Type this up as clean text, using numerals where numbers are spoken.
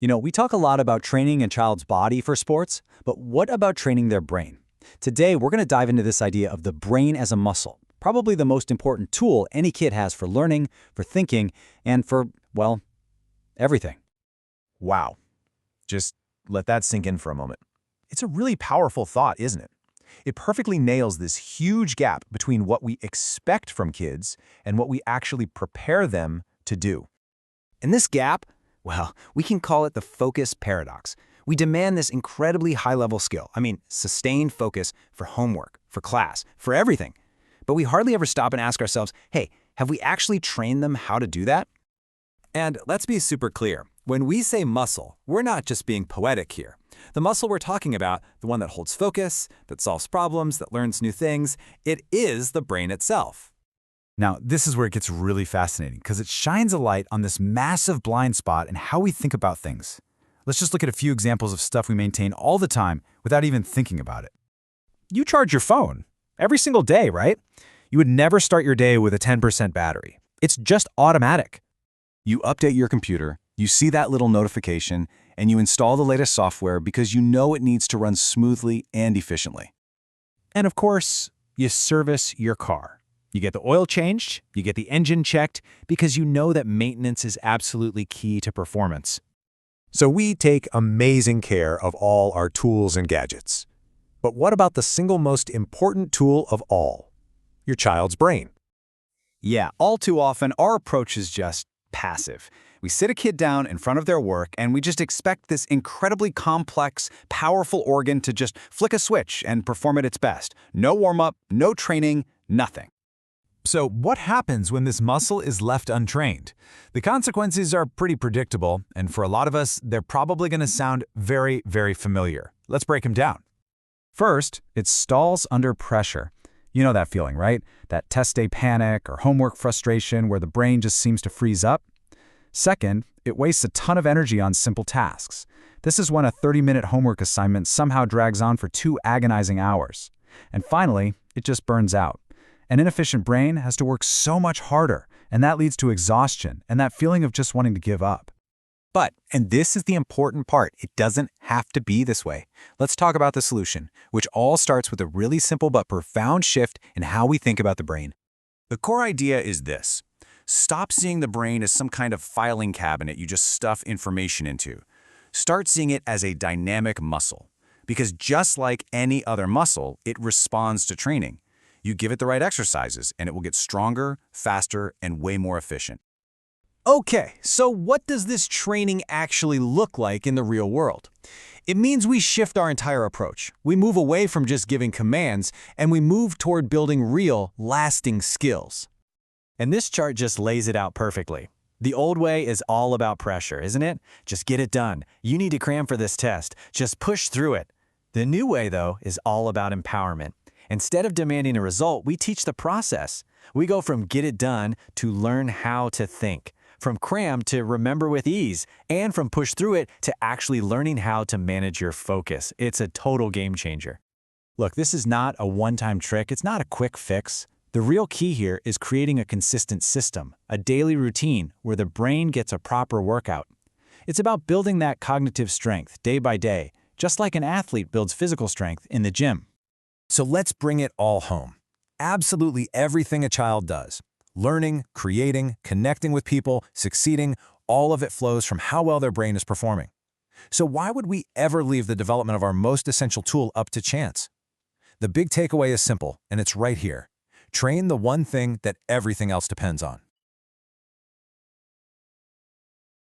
We talk a lot about training a child's body for sports, but what about training their brain? Today, we're going to dive into this idea of the brain as a muscle, probably the most important tool any kid has for learning, for thinking, and for, well, everything. Wow. Just let that sink in for a moment. It's a really powerful thought, isn't it? It perfectly nails this huge gap between what we expect from kids and what we actually prepare them to do. And this gap, well, we can call it the focus paradox. We demand this incredibly high-level skill, sustained focus for homework, for class, for everything. But we hardly ever stop and ask ourselves, hey, have we actually trained them how to do that? And let's be super clear. When we say muscle, we're not just being poetic here. The muscle we're talking about, the one that holds focus, that solves problems, that learns new things, it is the brain itself. Now, this is where it gets really fascinating because it shines a light on this massive blind spot in how we think about things. Let's just look at a few examples of stuff we maintain all the time without even thinking about it. You charge your phone every single day, right? You would never start your day with a 10% battery. It's just automatic. You update your computer, you see that little notification, and you install the latest software because you know it needs to run smoothly and efficiently. And of course, you service your car. You get the oil changed, you get the engine checked, because you know that maintenance is absolutely key to performance. So we take amazing care of all our tools and gadgets. But what about the single most important tool of all? Your child's brain. Yeah, all too often, our approach is just passive. We sit a kid down in front of their work, and we just expect this incredibly complex, powerful organ to just flick a switch and perform at its best. No warm-up, no training, nothing. So what happens when this muscle is left untrained? The consequences are pretty predictable, and for a lot of us, they're probably going to sound very, very familiar. Let's break them down. First, it stalls under pressure. You know that feeling, right? That test day panic or homework frustration where the brain just seems to freeze up. Second, it wastes a ton of energy on simple tasks. This is when a 30-minute homework assignment somehow drags on for 2 agonizing hours. And finally, it just burns out. An inefficient brain has to work so much harder, and that leads to exhaustion and that feeling of just wanting to give up. But, and this is the important part, it doesn't have to be this way. Let's talk about the solution, which all starts with a really simple but profound shift in how we think about the brain. The core idea is this. Stop seeing the brain as some kind of filing cabinet you just stuff information into. Start seeing it as a dynamic muscle. Because just like any other muscle, it responds to training. You give it the right exercises, and it will get stronger, faster, and way more efficient. Okay, so what does this training actually look like in the real world? It means we shift our entire approach. We move away from just giving commands, and we move toward building real, lasting skills. And this chart just lays it out perfectly. The old way is all about pressure, isn't it? Just get it done. You need to cram for this test. Just push through it. The new way, though, is all about empowerment. Instead of demanding a result, we teach the process. We go from get it done to learn how to think, from cram to remember with ease, and from push through it to actually learning how to manage your focus. It's a total game changer. Look, this is not a one-time trick. It's not a quick fix. The real key here is creating a consistent system, a daily routine where the brain gets a proper workout. It's about building that cognitive strength day by day, just like an athlete builds physical strength in the gym. So let's bring it all home. Absolutely everything a child does, learning, creating, connecting with people, succeeding, all of it flows from how well their brain is performing. So why would we ever leave the development of our most essential tool up to chance? The big takeaway is simple, and it's right here. Train the one thing that everything else depends on.